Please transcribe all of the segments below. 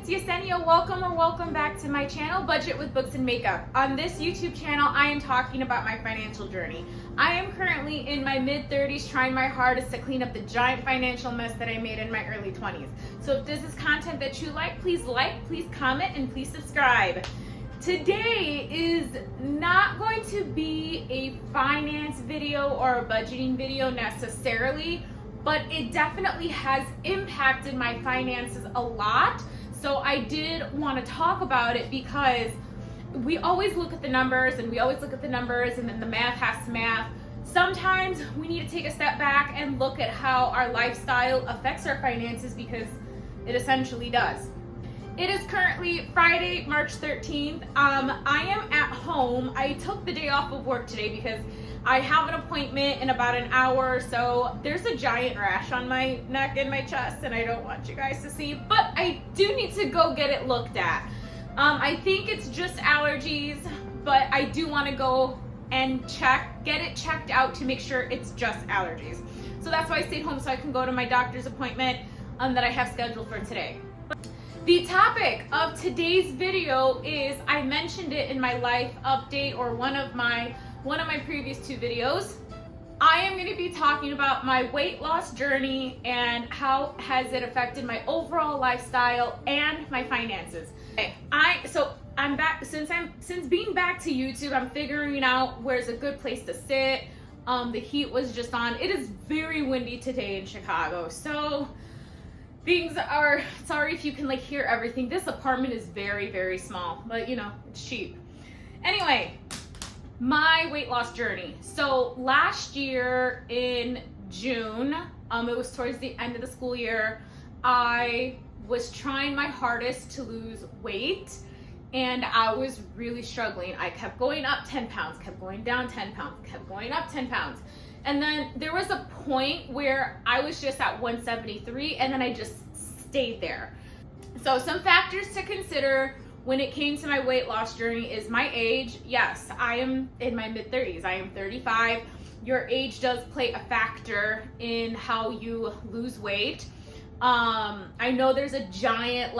it's Yessenia. Welcome back to my channel, Budget with Books and Makeup. On this YouTube channel, I am talking about my financial journey. I am currently in my mid-30s trying my hardest to clean up the giant financial mess that I made in my early 20s. So if this is content that you like, please comment, and please subscribe. Today is not going to be a finance video or a budgeting video necessarily, but it definitely has impacted my finances a lot. So I did want to talk about it because we always look at the numbers and then the math has to math. Sometimes we need to take a step back and look at how our lifestyle affects our finances, because it essentially does. It is currently Friday, March 13th. I am at home. I took the day off of work today because I have an appointment in about an hour or so. There's a giant rash on my neck and my chest, and I don't want you guys to see, but I do need to go get it looked at. I think it's just allergies, but I do want to go and get it checked out to make sure it's just allergies. So that's why I stayed home, so I can go to my doctor's appointment that I have scheduled for today. The topic of today's video is, I mentioned it in my life update or one of my previous two videos. I am going to be talking about my weight loss journey and how has it affected my overall lifestyle and my finances. Okay, I'm back. Since being back to YouTube, I'm figuring out where's a good place to sit. The heat was just on. It is very windy today in Chicago, so things are, sorry if you can hear everything. This apartment is very, very small, but it's cheap. Anyway, my weight loss journey. So last year in June, it was towards the end of the school year, I was trying my hardest to lose weight, and I was really struggling. I kept going up 10 pounds, kept going down 10 pounds, kept going up 10 pounds. And then there was a point where I was just at 173, and then I just stayed there. So some factors to consider when it came to my weight loss journey is my age. Yes, I am in my mid-30s. I am 35. Your age does play a factor in how you lose weight. I know there's a giant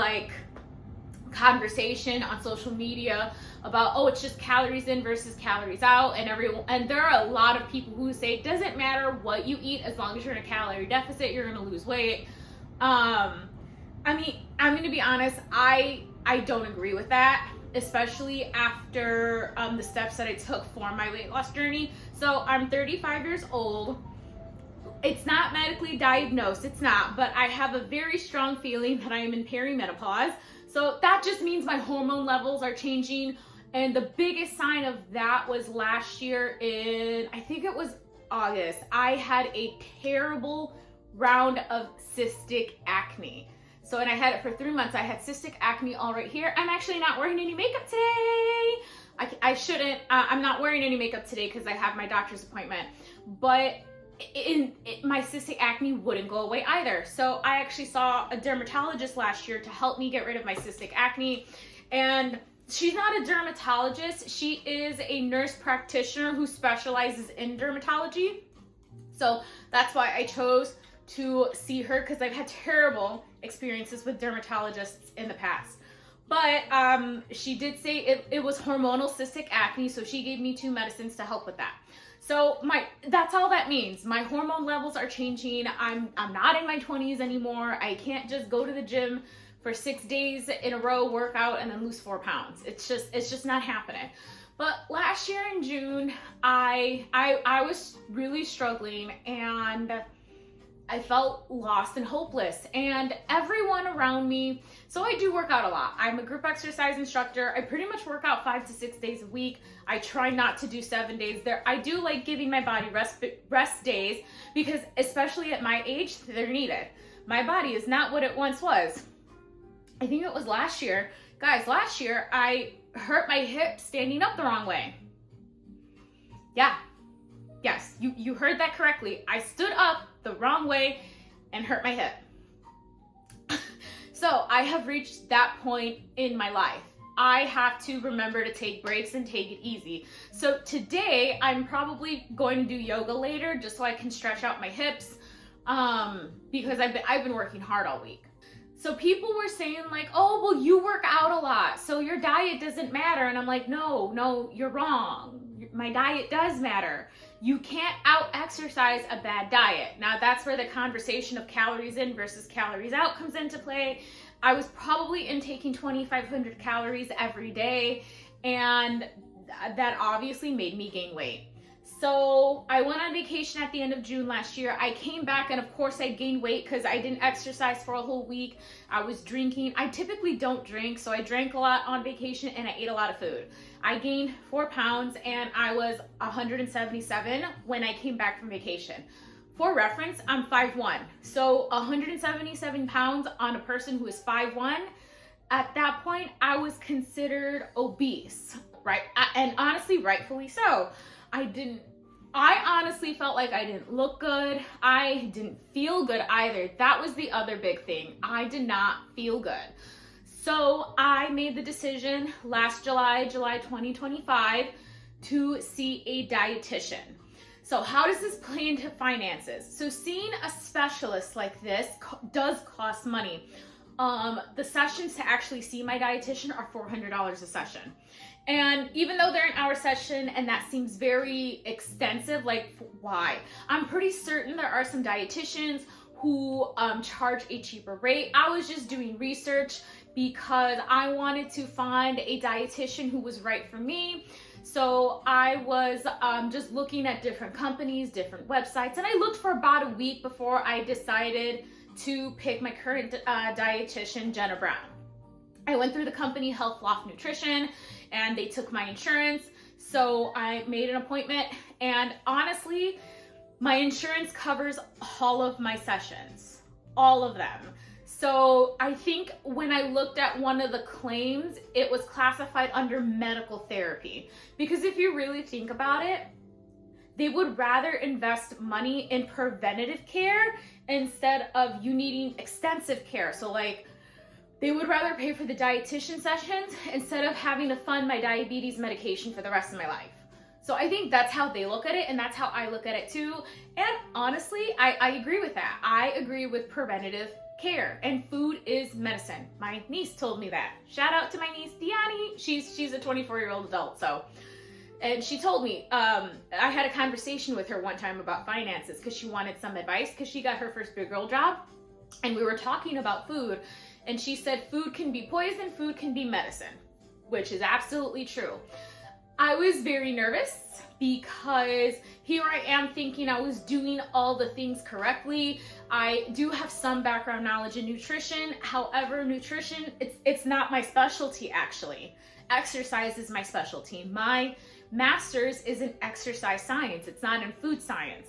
conversation on social media about, oh, it's just calories in versus calories out, and there are a lot of people who say it doesn't matter what you eat, as long as you're in a calorie deficit, you're gonna lose weight. I mean, I'm gonna be honest, I don't agree with that, especially after the steps that I took for my weight loss journey. So I'm 35 years old. It's not medically diagnosed, it's not, but I have a very strong feeling that I am in perimenopause. So that just means my hormone levels are changing. And the biggest sign of that was last year in, I think it was August, I had a terrible round of cystic acne. So, and I had it for 3 months. I had cystic acne all right here. I'm actually not wearing any makeup today. I shouldn't, I'm not wearing any makeup today because I have my doctor's appointment. But my cystic acne wouldn't go away either. So I actually saw a dermatologist last year to help me get rid of my cystic acne. And she's not a dermatologist. She is a nurse practitioner who specializes in dermatology. So that's why I chose to see her, because I've had terrible experiences with dermatologists in the past. But she did say it was hormonal cystic acne, so she gave me 2 medicines to help with that. So that's all that means. My hormone levels are changing. I'm not in my 20s anymore. I can't just go to the gym for 6 days in a row, work out, and then lose 4 pounds. It's just not happening. But last year in June, I was really struggling, and I felt lost and hopeless, and everyone around me, so I do work out a lot. I'm a group exercise instructor. I pretty much work out 5 to 6 days a week. I try not to do 7 days there. I do like giving my body rest days, because especially at my age, they're needed. My body is not what it once was. I think it was last year. Guys, last year I hurt my hip standing up the wrong way. Yeah. Yes, you heard that correctly. I stood up the wrong way and hurt my hip. So I have reached that point in my life. I have to remember to take breaks and take it easy. So today I'm probably going to do yoga later, just so I can stretch out my hips, because I've been working hard all week. So people were saying like, oh, well, you work out a lot, so your diet doesn't matter. And I'm like, no, you're wrong. My diet does matter. You can't out-exercise a bad diet. Now that's where the conversation of calories in versus calories out comes into play. I was probably intaking 2,500 calories every day, and that obviously made me gain weight. So I went on vacation at the end of June last year. I came back and of course I gained weight because I didn't exercise for a whole week. I was drinking. I typically don't drink, so I drank a lot on vacation and I ate a lot of food. I gained 4 pounds and I was 177 when I came back from vacation. For reference, I'm 5'1". So 177 pounds on a person who is 5'1", at that point I was considered obese, right? And honestly, rightfully so. I honestly felt like I didn't look good. I didn't feel good either. That was the other big thing. I did not feel good. So I made the decision last July 2025, to see a dietitian. So how does this play into finances? So seeing a specialist like this does cost money. The sessions to actually see my dietitian are $400 a session. And even though they're an hour session and that seems very extensive, like why? I'm pretty certain there are some dietitians who charge a cheaper rate. I was just doing research because I wanted to find a dietitian who was right for me. So I was just looking at different companies, different websites, and I looked for about a week before I decided to pick my current dietitian, Jenna Brown. I went through the company Health Loft Nutrition and they took my insurance. So I made an appointment, and honestly, my insurance covers all of my sessions, all of them. So I think when I looked at one of the claims, it was classified under medical therapy. Because if you really think about it, they would rather invest money in preventative care instead of you needing extensive care. So like, they would rather pay for the dietitian sessions instead of having to fund my diabetes medication for the rest of my life. So I think that's how they look at it, and that's how I look at it too. And honestly, I agree with that. I agree with preventative care, and food is medicine. My niece told me that. Shout out to my niece, Diani. She's a 24-year-old adult, so. And she told me, I had a conversation with her one time about finances because she wanted some advice because she got her first big girl job, and we were talking about food. And she said, food can be poison, food can be medicine, which is absolutely true. I was very nervous because here I am thinking I was doing all the things correctly. I do have some background knowledge in nutrition. However, nutrition, it's not my specialty actually. Exercise is my specialty. master's is in exercise science. It's not in food science.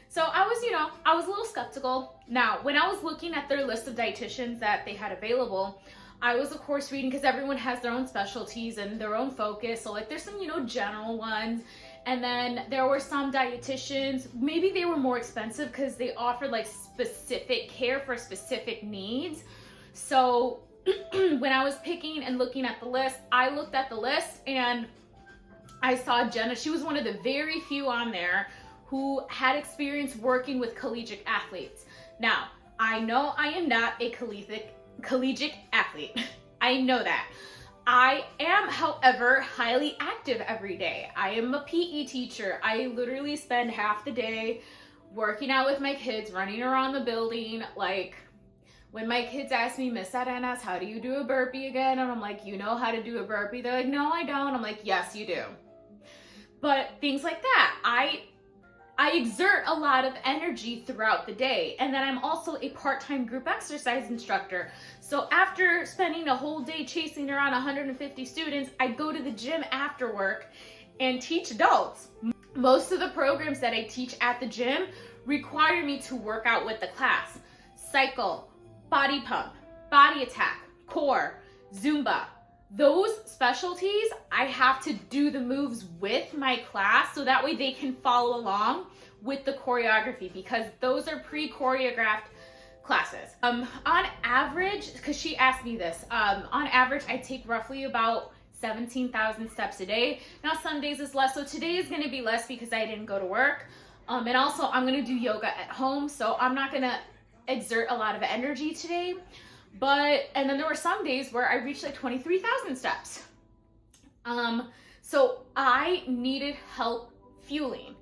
So I was a little skeptical. Now, when I was looking at their list of dietitians that they had available, I was of course reading, because everyone has their own specialties and their own focus. So like there's some, general ones. And then there were some dietitians, maybe they were more expensive because they offered like specific care for specific needs. So when I was picking and looking at the list, I looked at the list and I saw Jenna. She was one of the very few on there who had experience working with collegiate athletes. Now, I know I am not a collegiate athlete. I know that. I am, however, highly active every day. I am a PE teacher. I literally spend half the day working out with my kids, running around the building. Like, when my kids ask me, Miss Arenas, how do you do a burpee again? And I'm like, you know how to do a burpee? They're like, no, I don't. I'm like, yes, you do. But things like that, I exert a lot of energy throughout the day. And then I'm also a part-time group exercise instructor. So after spending a whole day chasing around 150 students, I go to the gym after work and teach adults. Most of the programs that I teach at the gym require me to work out with the class. Cycle, body pump, body attack, core, Zumba. Those specialties, I have to do the moves with my class so that way they can follow along with the choreography, because those are pre-choreographed classes. On average, because she asked me this, on average, I take roughly about 17,000 steps a day. Now, some days is less, so today is gonna be less because I didn't go to work. And also, I'm gonna do yoga at home, so I'm not gonna exert a lot of energy today. And then there were some days where I reached like 23,000 steps. So I needed help fueling.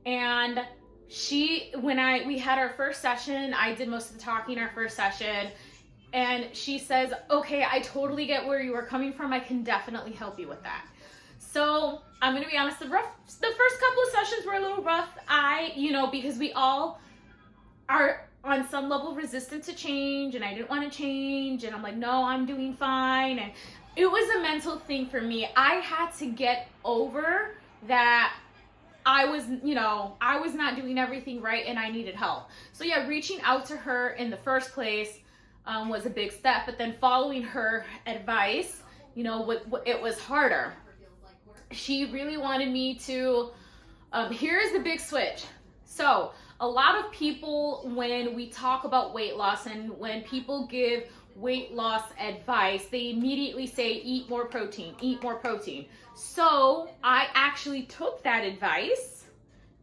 And we had our first session, I did most of the talking our first session, and she says, okay, I totally get where you are coming from. I can definitely help you with that. So I'm going to be honest, the first couple of sessions were a little rough. Because we all are on some level resistant to change, and I didn't want to change, and I'm like, no, I'm doing fine. And it was a mental thing for me. I had to get over that I was not doing everything right and I needed help. So yeah, reaching out to her in the first place was a big step, but then following her advice, it was harder. She really wanted me to, here's the big switch. So a lot of people, when we talk about weight loss and when people give weight loss advice, they immediately say, eat more protein, eat more protein. So I actually took that advice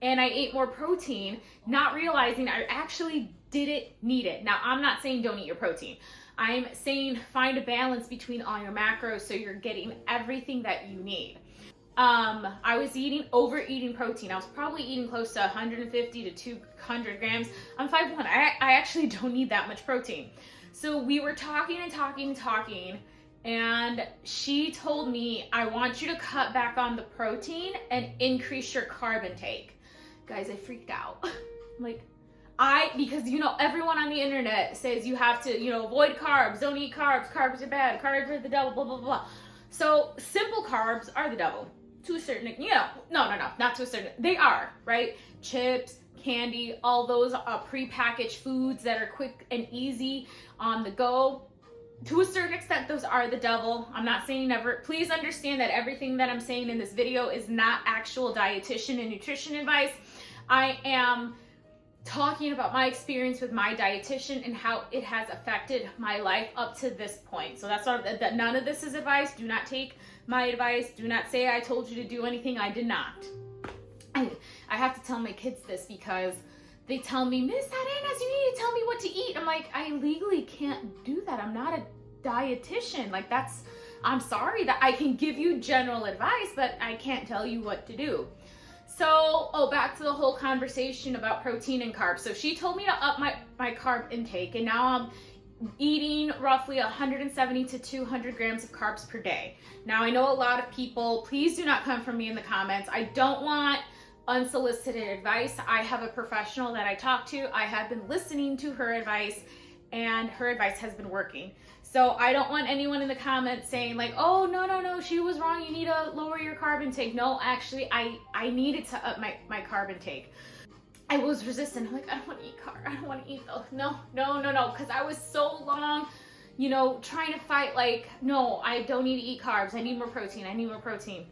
and I ate more protein, not realizing I actually didn't need it. Now, I'm not saying don't eat your protein. I'm saying find a balance between all your macros so you're getting everything that you need. I was overeating protein. I was probably eating close to 150 to 200 grams. I'm 5'1". I actually don't need that much protein. So we were talking, and she told me, I want you to cut back on the protein and increase your carb intake. Guys, I freaked out. Because everyone on the internet says you have to, avoid carbs, don't eat carbs, carbs are bad, carbs are the devil, blah, blah, blah. So simple carbs are the devil to a certain, not to a certain, they are, right? Chips, candy, all those prepackaged foods that are quick and easy on the go. To a certain extent, those are the devil. I'm not saying never. Please understand that everything that I'm saying in this video is not actual dietitian and nutrition advice. I am talking about my experience with my dietitian and how it has affected my life up to this point. So that's that. None of this is advice. Do not take my advice. Do not say I told you to do anything. I did not. I have to tell my kids this because they tell me, Miss Arenas, you need to tell me what to eat. I'm like, I legally can't do that. I'm not a dietitian. I'm sorry that I can give you general advice, but I can't tell you what to do. So, back to the whole conversation about protein and carbs. So she told me to up my carb intake, and now I'm eating roughly 170 to 200 grams of carbs per day. Now, I know a lot of people, please do not come from me in the comments. I don't want unsolicited advice. I have a professional that I talk to. I have been listening to her advice, and her advice has been working. So I don't want anyone in the comments saying like, oh, no, she was wrong. You need to lower your carb intake. No, actually, I needed to up my carb intake. I was resistant. I'm like, I don't want to eat carb. I don't want to eat those. No. Because I was so long, trying to fight like, no, I don't need to eat carbs. I need more protein.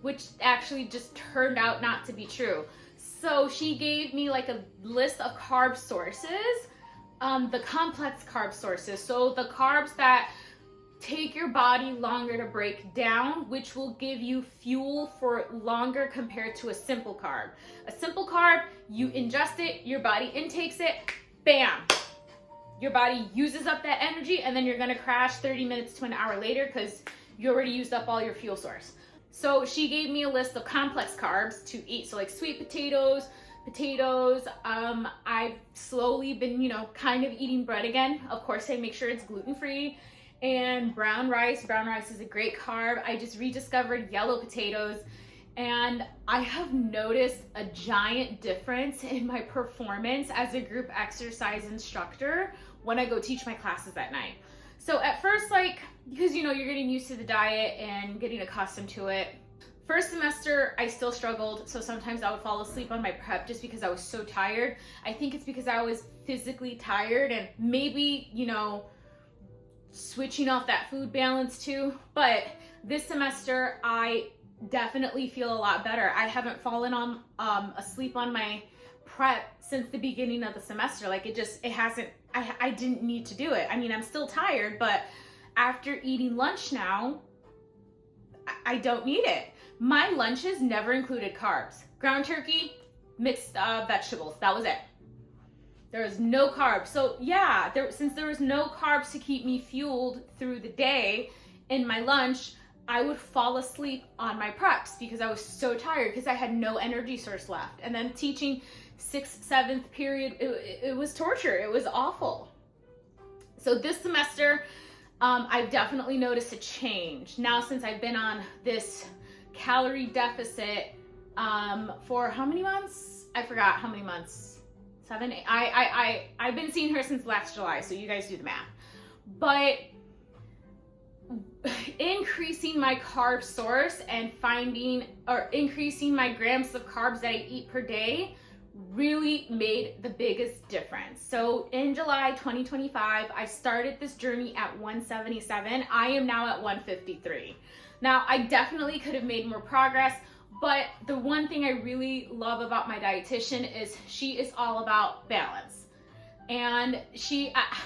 Which actually just turned out not to be true. So she gave me like a list of carb sources, the complex carb sources. So the carbs that take your body longer to break down, which will give you fuel for longer compared to a simple carb. A simple carb, you ingest it, your body intakes it, bam. Your body uses up that energy, and then you're gonna crash 30 minutes to an hour later because you already used up all your fuel source. So she gave me a list of complex carbs to eat. So like sweet potatoes. I've slowly been, kind of eating bread again. Of course, I make sure it's gluten-free. And brown rice. Brown rice is a great carb. I just rediscovered yellow potatoes. And I have noticed a giant difference in my performance as a group exercise instructor when I go teach my classes at night. So at first, because you're getting used to the diet and getting accustomed to it. First semester, I still struggled. So sometimes I would fall asleep on my prep just because I was so tired. I think it's because I was physically tired and maybe, switching off that food balance too. But this semester, I definitely feel a lot better. I haven't fallen on asleep on my prep since the beginning of the semester. I didn't need to do it. I mean, I'm still tired, but after eating lunch now, I don't need it. My lunches never included carbs. Ground turkey, mixed vegetables, that was it. There was no carbs. So yeah, since there was no carbs to keep me fueled through the day in my lunch, I would fall asleep on my preps because I was so tired because I had no energy source left. And then teaching 6th, 7th period, it was torture. It was awful. So this semester, I've definitely noticed a change. Now, since I've been on this calorie deficit for how many months? I forgot how many months. 7, 8. I've been seeing her since last July, so you guys do the math. But increasing my carb source and increasing my grams of carbs that I eat per day really made the biggest difference. So in July 2025, I started this journey at 177. I am now at 153. Now, I definitely could have made more progress, but the one thing I really love about my dietitian is she is all about balance. And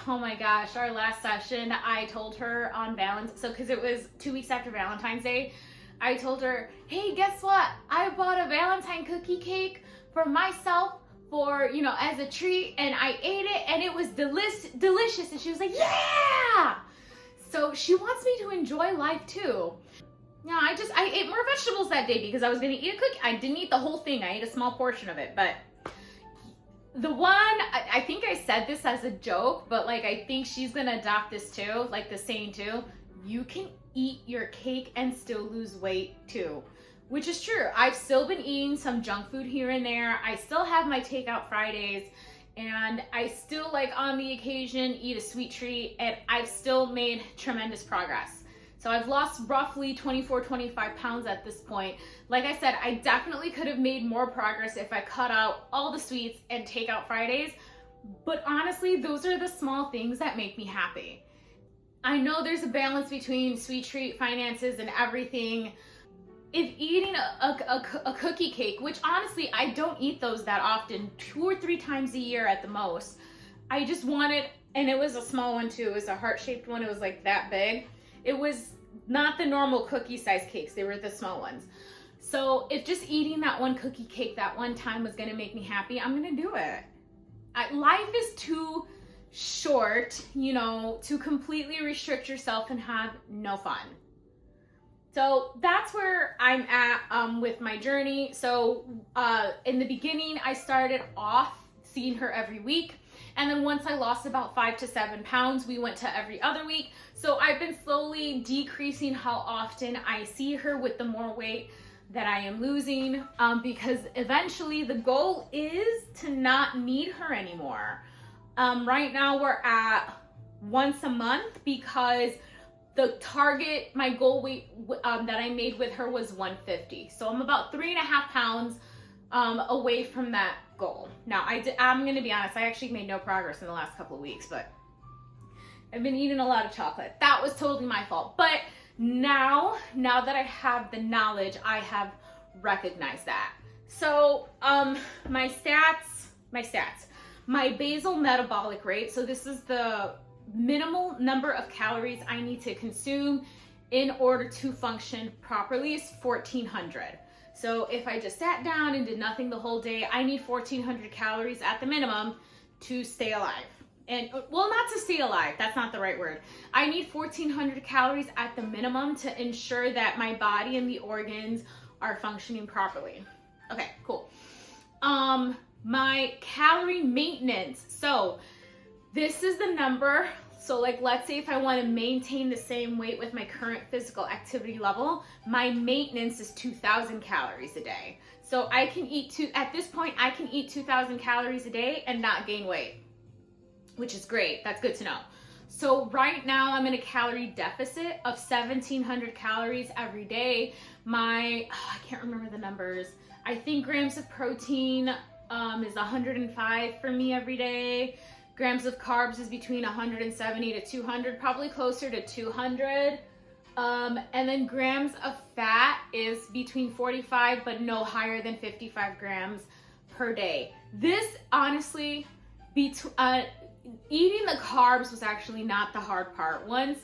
oh my gosh, our last session, I told her on balance. So, cause it was 2 weeks after Valentine's Day, I told her, hey, guess what? I bought a Valentine cookie cake for myself for, as a treat, and I ate it and it was delicious. And she was like, yeah. So she wants me to enjoy life too. Yeah, I ate more vegetables that day because I was going to eat a cookie. I didn't eat the whole thing. I ate a small portion of it, but the one, I think I said this as a joke, but like, I think she's going to adopt this too, like the saying too, you can eat your cake and still lose weight too, which is true. I've still been eating some junk food here and there. I still have my takeout Fridays, and I still, like, on the occasion eat a sweet treat, and I've still made tremendous progress. So I've lost roughly 24, 25 pounds at this point. Like I said, I definitely could have made more progress if I cut out all the sweets and takeout Fridays. But honestly, those are the small things that make me happy. I know there's a balance between sweet treat, finances, and everything. If eating a cookie cake, which honestly, I don't eat those that often, 2 or 3 times a year at the most. I just wanted, and it was a small one too. It was a heart-shaped one. It was like that big. It was not the normal cookie size cakes. They were the small ones. So if just eating that one cookie cake that one time was going to make me happy, I'm going to do it. Life is too short, to completely restrict yourself and have no fun. So that's where I'm at with my journey. So in the beginning, I started off seeing her every week. And then once I lost about 5 to 7 pounds, we went to every other week. So I've been slowly decreasing how often I see her with the more weight that I am losing, because eventually the goal is to not need her anymore. Right now we're at once a month because the target, my goal weight that I made with her was 150. So I'm about 3.5 pounds away from that goal. Now, I'm going to be honest, I actually made no progress in the last couple of weeks, but I've been eating a lot of chocolate. That was totally my fault. But now that I have the knowledge, I have recognized that. So my basal metabolic rate, so this is the minimal number of calories I need to consume in order to function properly, is 1,400. So if I just sat down and did nothing the whole day, I need 1,400 calories at the minimum to stay alive. And well, not to stay alive, that's not the right word. I need 1,400 calories at the minimum to ensure that my body and the organs are functioning properly. Okay, cool. My calorie maintenance. So this is the number. So like, let's say if I want to maintain the same weight with my current physical activity level, my maintenance is 2,000 calories a day. So I can eat at this point, I can eat 2,000 calories a day and not gain weight, which is great. That's good to know. So right now I'm in a calorie deficit of 1,700 calories every day. I can't remember the numbers. I think grams of protein is 105 for me every day. Grams of carbs is between 170 to 200, probably closer to 200. And then grams of fat is between 45, but no higher than 55 grams per day. This honestly, eating the carbs was actually not the hard part. Once,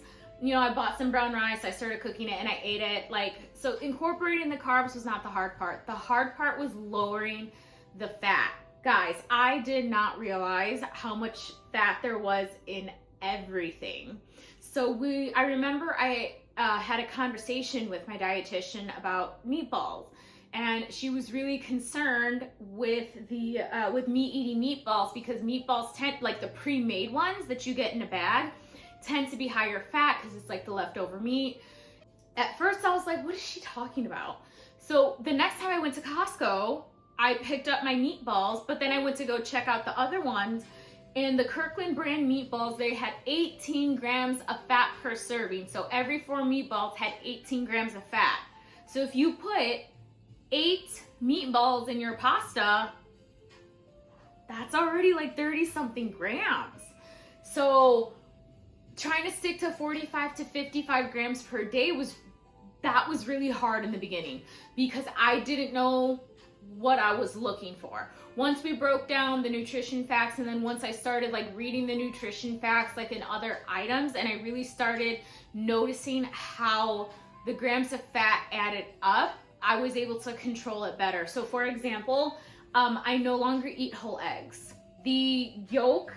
I bought some brown rice, I started cooking it and I ate it. So incorporating the carbs was not the hard part. The hard part was lowering the fat. Guys, I did not realize how much fat there was in everything. So I remember I had a conversation with my dietitian about meatballs, and she was really concerned with with me eating meatballs, because meatballs tend, like the pre-made ones that you get in a bag, tend to be higher fat because it's like the leftover meat. At first I was like, what is she talking about? So the next time I went to Costco, I picked up my meatballs, but then I went to go check out the other ones, and the Kirkland brand meatballs, they had 18 grams of fat per serving. So every 4 meatballs had 18 grams of fat. So if you put 8 meatballs in your pasta, that's already like 30 something grams. So trying to stick to 45 to 55 grams per day was really hard in the beginning, because I didn't know what I was looking for. Once we broke down the nutrition facts, and then once I started like reading the nutrition facts like in other items, and I really started noticing how the grams of fat added up, I was able to control it better. So for example, I no longer eat whole eggs. The yolk,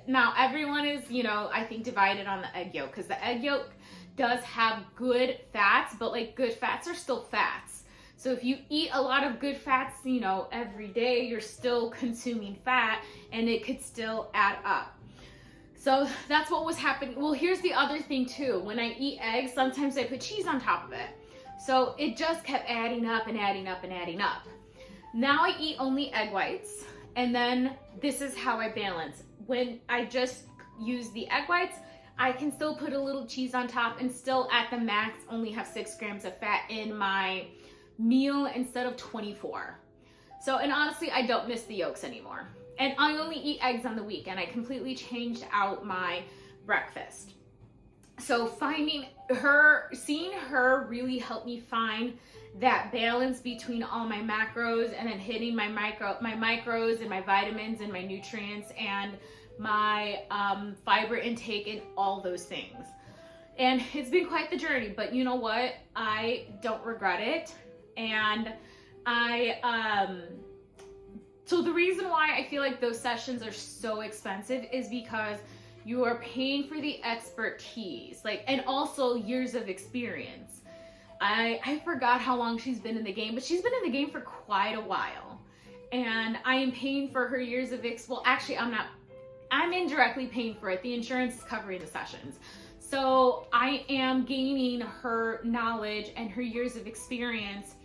now everyone is, I think divided on the egg yolk, because the egg yolk does have good fats, but like good fats are still fats. So if you eat a lot of good fats, every day, you're still consuming fat, and it could still add up. So that's what was happening. Well, here's the other thing too. When I eat eggs, sometimes I put cheese on top of it. So it just kept adding up and adding up and adding up. Now I eat only egg whites, and then this is how I balance. When I just use the egg whites, I can still put a little cheese on top and still at the max only have 6 grams of fat in my meal instead of 24. So, and honestly, I don't miss the yolks anymore. And I only eat eggs on the weekend. I completely changed out my breakfast. So seeing her really helped me find that balance between all my macros, and then hitting my macros and my vitamins and my nutrients and my fiber intake and all those things. And it's been quite the journey, but you know what? I don't regret it. And so the reason why I feel like those sessions are so expensive is because you are paying for the expertise, and also years of experience. I forgot how long she's been in the game, but she's been in the game for quite a while. And I am paying for her years of well, actually, I'm indirectly paying for it. The insurance is covering the sessions. So I am gaining her knowledge and her years of experience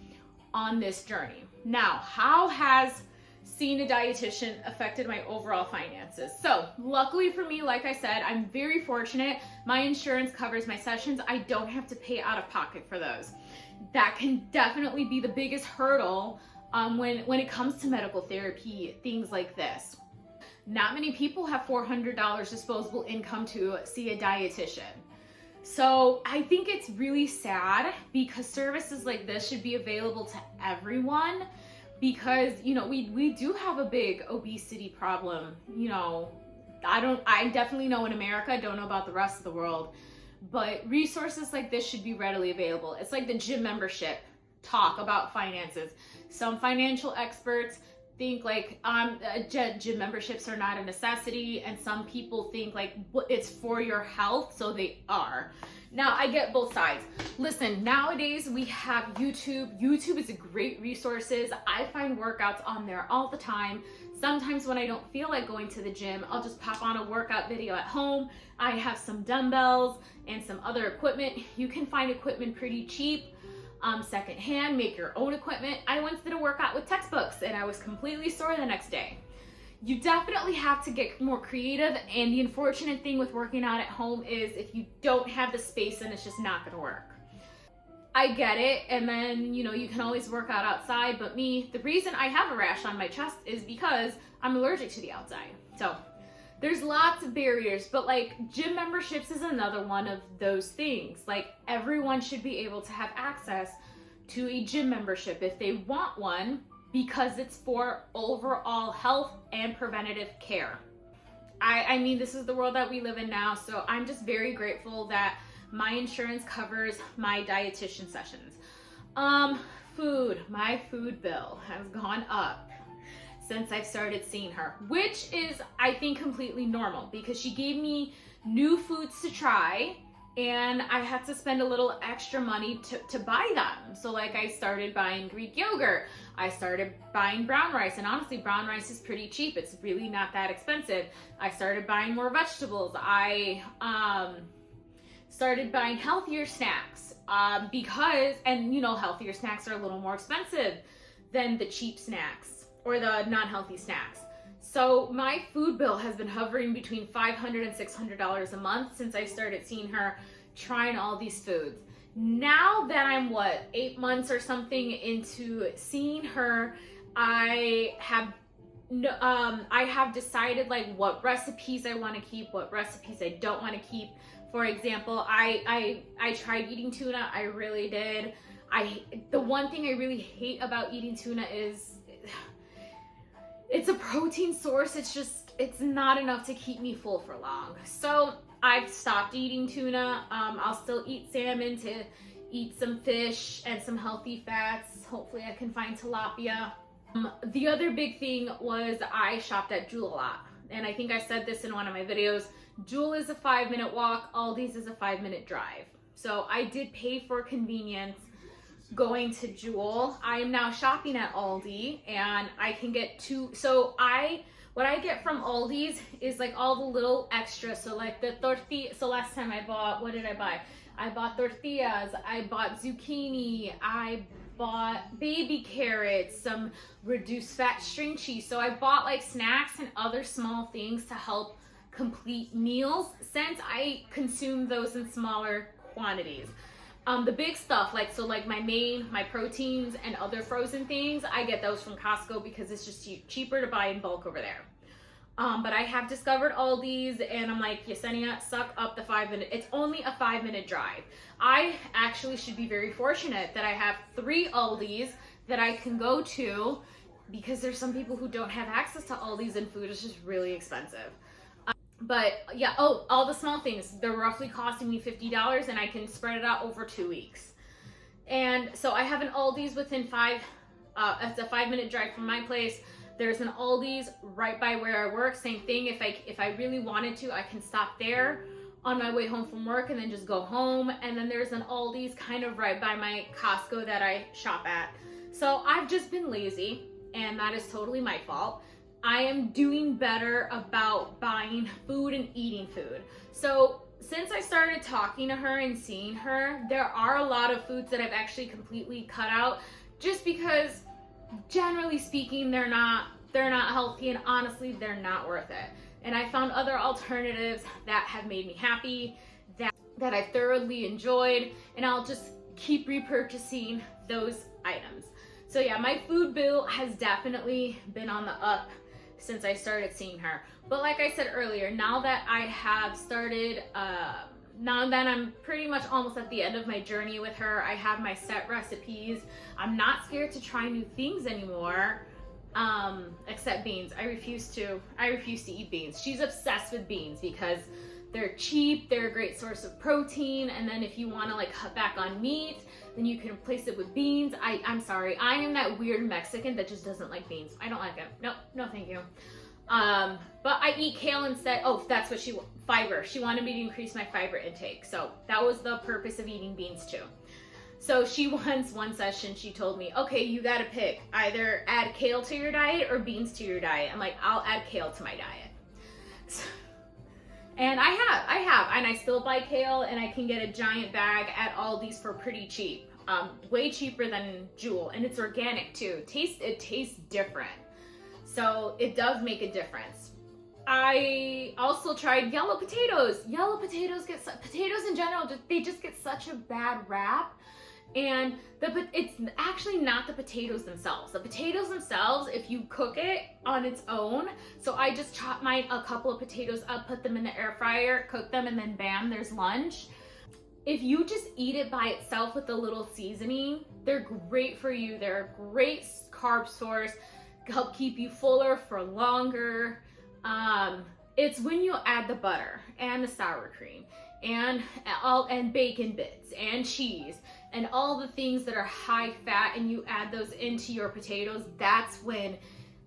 on this journey. Now, how has seeing a dietitian affected my overall finances? So luckily for me, like I said, I'm very fortunate. My insurance covers my sessions. I don't have to pay out of pocket for those. That can definitely be the biggest hurdle when it comes to medical therapy, things like this. Not many people have $400 disposable income to see a dietitian. So I think it's really sad, because services like this should be available to everyone, because we do have a big obesity problem. I definitely know in America, I don't know about the rest of the world, but resources like this should be readily available. It's like the gym membership talk about finances. Some financial experts think like gym memberships are not a necessity, and some people think like it's for your health, so they are. Now, I get both sides. Listen, nowadays we have YouTube. YouTube is a great resource. I find workouts on there all the time. Sometimes when I don't feel like going to the gym, I'll just pop on a workout video at home. I have some dumbbells and some other equipment. You can find equipment pretty cheap. Secondhand, make your own equipment. I once did a workout with textbooks and I was completely sore the next day. You definitely have to get more creative, and the unfortunate thing with working out at home is if you don't have the space, then it's just not gonna work. I get it, and then you can always work out outside, but the reason I have a rash on my chest is because I'm allergic to the outside. So there's lots of barriers, but like gym memberships is another one of those things. Like everyone should be able to have access to a gym membership if they want one, because it's for overall health and preventative care. I mean, this is the world that we live in now, so I'm just very grateful that my insurance covers my dietitian sessions. My food bill has gone up. since I've started seeing her, which is, I think, completely normal because she gave me new foods to try and I had to spend a little extra money to buy them. So like I started buying Greek yogurt, I started buying brown rice, and honestly brown rice is pretty cheap. It's really not that expensive. I started buying more vegetables. I started buying healthier snacks because, and you know, healthier snacks are a little more expensive than the cheap snacks or the non-healthy snacks. So my food bill has been hovering between $500 and $600 a month since I started seeing her trying all these foods. Now that I'm 8 months or something into seeing her, I have decided like what recipes I want to keep, what recipes I don't want to keep. For example, I tried eating tuna. I really did. The one thing I really hate about eating tuna is it's a protein source. It's not enough to keep me full for long. So I've stopped eating tuna. I'll still eat salmon to eat some fish and some healthy fats. Hopefully I can find tilapia. The other big thing was I shopped at Jewel a lot. And I think I said this in one of my videos. Jewel is a 5-minute walk. Aldi's is a 5-minute drive. So I did pay for convenience going to Jewel. I am now shopping at Aldi and I can get what I get from Aldi's is like all the little extras. So like the tortilla. So last time I bought, what did I buy? I bought tortillas, I bought zucchini, I bought baby carrots, some reduced fat string cheese. So I bought like snacks and other small things to help complete meals since I consume those in smaller quantities. The big stuff, like my proteins and other frozen things, I get those from Costco because it's just cheaper to buy in bulk over there. But I have discovered Aldi's and I'm like, Yessenia, suck up the 5-minute. It's only a 5-minute drive. I actually should be very fortunate that I have 3 Aldi's that I can go to because there's some people who don't have access to Aldi's and food is just really expensive. But yeah, all the small things, they're roughly costing me $50 and I can spread it out over 2 weeks. And so I have an Aldi's within it's a 5-minute drive from my place. There's an Aldi's right by where I work. Same thing, if I really wanted to, I can stop there on my way home from work and then just go home. And then there's an Aldi's kind of right by my Costco that I shop at. So I've just been lazy and that is totally my fault. I am doing better about buying food and eating food. So since I started talking to her and seeing her, there are a lot of foods that I've actually completely cut out just because generally speaking, they're not healthy and honestly, they're not worth it. And I found other alternatives that have made me happy, that I've thoroughly enjoyed, and I'll just keep repurchasing those items. So yeah, my food bill has definitely been on the up since I started seeing her. But like I said earlier, now that I have started, now that I'm pretty much almost at the end of my journey with her, I have my set recipes. I'm not scared to try new things anymore, except beans. I refuse to eat beans. She's obsessed with beans because they're cheap, they're a great source of protein, and then if you want to like cut back on meat, then you can replace it with beans. I'm sorry, I am that weird Mexican that just doesn't like beans. I don't like them. No thank you. But I eat kale instead. Oh, that's what fiber. She wanted me to increase my fiber intake. So that was the purpose of eating beans too. So one session, she told me, okay, you gotta pick, either add kale to your diet or beans to your diet. I'm like, I'll add kale to my diet. So, and I have, and I still buy kale and I can get a giant bag at Aldi's for pretty cheap. Way cheaper than Jewel, and it's organic too. It tastes different. So it does make a difference. I also tried yellow potatoes. Yellow potatoes potatoes in general, they just get such a bad rap. And it's actually not the potatoes themselves. The potatoes themselves, if you cook it on its own, so I just chop a couple of potatoes up, put them in the air fryer, cook them, and then bam, there's lunch. If you just eat it by itself with a little seasoning, they're great for you. They're a great carb source, help keep you fuller for longer. It's when you add the butter and the sour cream and bacon bits and cheese and all the things that are high fat and you add those into your potatoes, that's when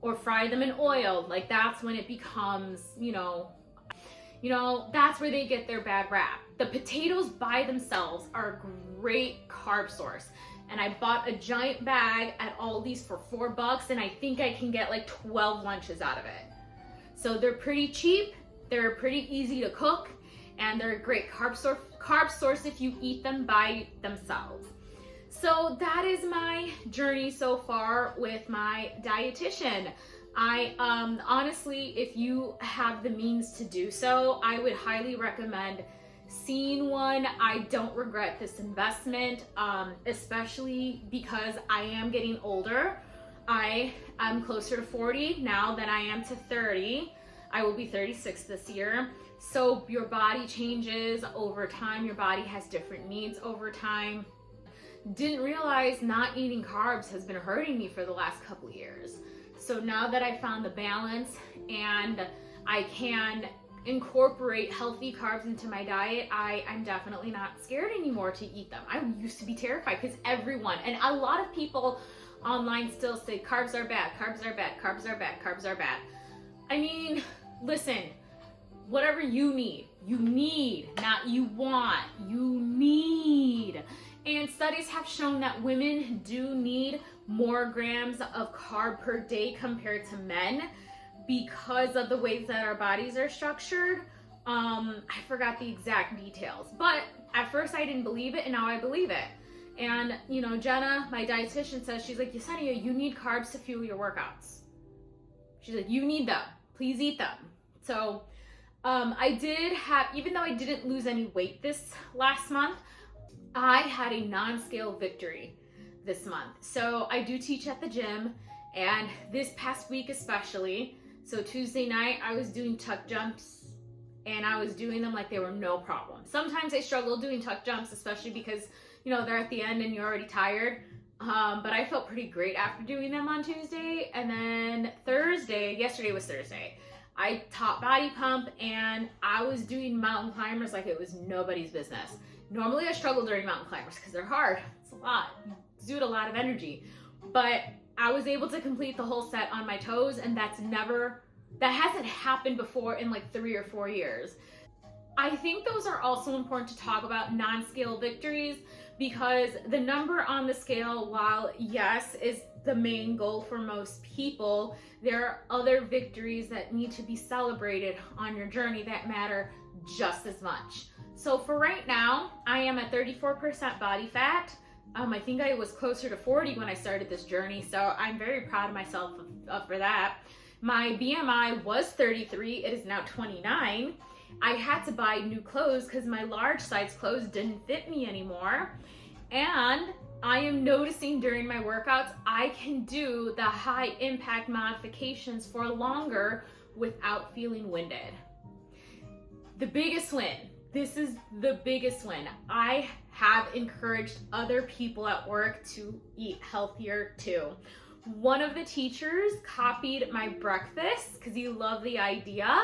or fry them in oil, like that's when it becomes, that's where they get their bad rap. The potatoes by themselves are a great carb source. And I bought a giant bag at Aldi's for $4, and I think I can get like 12 lunches out of it. So they're pretty cheap, they're pretty easy to cook, and they're a great carb source if you eat them by themselves. So that is my journey so far with my dietitian. I honestly, if you have the means to do so, I would highly recommend seeing one. I don't regret this investment, especially because I am getting older. I am closer to 40 now than I am to 30. I will be 36 this year. So your body changes over time. Your body has different needs over time. Didn't realize not eating carbs has been hurting me for the last couple of years. So now that I found the balance and I can incorporate healthy carbs into my diet, I'm definitely not scared anymore to eat them. I used to be terrified because everyone, and a lot of people online still say carbs are bad, carbs are bad, carbs are bad, carbs are bad. I mean, listen, whatever you need, not you want, you need. And studies have shown that women do need more grams of carb per day compared to men because of the ways that our bodies are structured. I forgot the exact details, but at first I didn't believe it, and now I believe it. And Jenna, my dietitian, says, she's like, Yessenia, you need carbs to fuel your workouts. She's like, you need them, please eat them. So I did have, even though I didn't lose any weight this last month, I had a non-scale victory this month. So I do teach at the gym, and this past week especially, so Tuesday night I was doing tuck jumps, and I was doing them like they were no problem. Sometimes I struggle doing tuck jumps, especially because they're at the end and you're already tired. But I felt pretty great after doing them on Tuesday. And then yesterday was Thursday, I taught body pump, and I was doing mountain climbers like it was nobody's business. Normally I struggle during mountain climbers because they're hard. It's a lot. You exude a lot of energy. But I was able to complete the whole set on my toes, and that hasn't happened before in like 3 or 4 years. I think those are also important to talk about, non-scale victories, because the number on the scale, while yes, is the main goal for most people, there are other victories that need to be celebrated on your journey that matter just as much. So for right now, I am at 34% body fat. I think I was closer to 40 when I started this journey, so I'm very proud of myself for that. My BMI was 33, it is now 29. I had to buy new clothes because my large size clothes didn't fit me anymore. And I am noticing during my workouts, I can do the high impact modifications for longer without feeling winded. The biggest win. This is the biggest win. I have encouraged other people at work to eat healthier too. One of the teachers copied my breakfast because he loved the idea.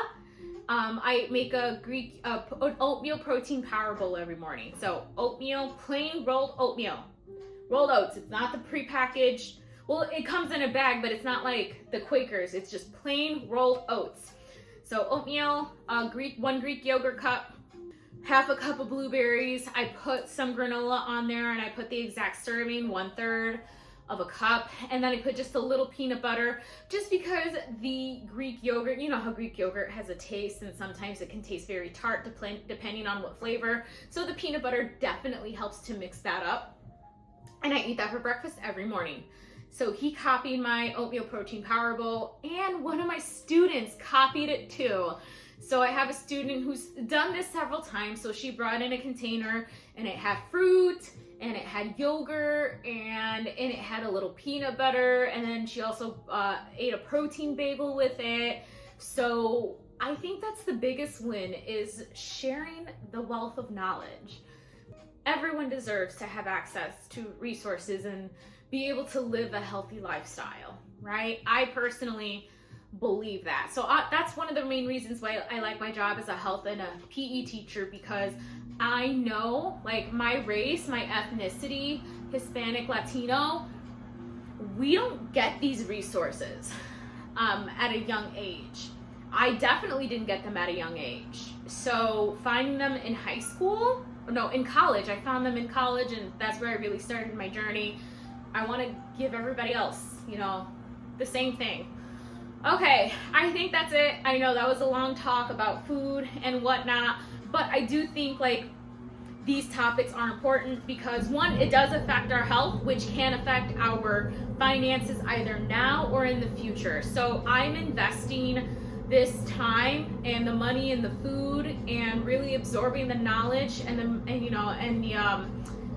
I make a Greek oatmeal protein power bowl every morning. So oatmeal, plain rolled oatmeal. Rolled oats. It's not the prepackaged. Well, it comes in a bag, but it's not like the Quakers. It's just plain rolled oats. So oatmeal, one Greek yogurt cup, half a cup of blueberries. I put some granola on there, and I put the exact serving, 1/3 of a cup, and then I put just a little peanut butter, just because the Greek yogurt, you know how Greek yogurt has a taste, and sometimes it can taste very tart depending on what flavor. So the peanut butter definitely helps to mix that up. And I eat that for breakfast every morning. So he copied my oatmeal protein power bowl, and one of my students copied it too. So I have a student who's done this several times. So she brought in a container, and it had fruit, and it had yogurt, and it had a little peanut butter, and then she also ate a protein bagel with it. So I think that's the biggest win, is sharing the wealth of knowledge. Everyone deserves to have access to resources and be able to live a healthy lifestyle, right? I personally believe that. So that's one of the main reasons why I like my job as a health and a PE teacher, because I know, like, my race, my ethnicity, Hispanic, Latino, we don't get these resources. at a young age. I definitely didn't get them at a young age. So finding them in high school, no, in college, I found them in college, and that's where I really started my journey. I want to give everybody else, you know, the same thing. Okay, I think that's it. I know that was a long talk about food and whatnot, but I do think like these topics are important because one, it does affect our health, which can affect our finances either now or in the future. So I'm investing this time and the money and the food and really absorbing the knowledge and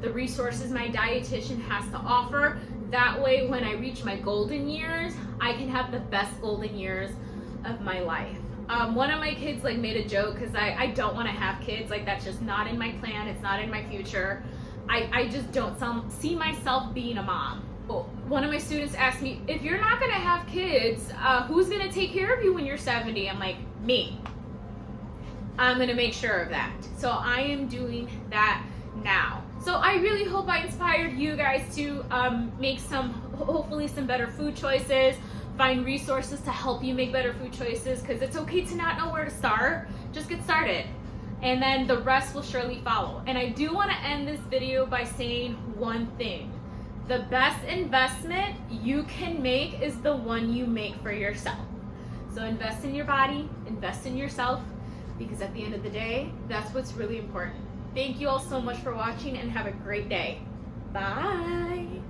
the resources my dietitian has to offer. That way, when I reach my golden years, I can have the best golden years of my life. One of my kids like made a joke because I don't want to have kids. Like, that's just not in my plan. It's not in my future. I just don't see myself being a mom. One of my students asked me, if you're not going to have kids, who's going to take care of you when you're 70? I'm like, me. I'm going to make sure of that. So I am doing that now. So I really hope I inspired you guys to make hopefully some better food choices, find resources to help you make better food choices, because it's okay to not know where to start. Just get started. And then the rest will surely follow. And I do want to end this video by saying one thing. The best investment you can make is the one you make for yourself. So invest in your body, invest in yourself, because at the end of the day, that's what's really important. Thank you all so much for watching and have a great day. Bye.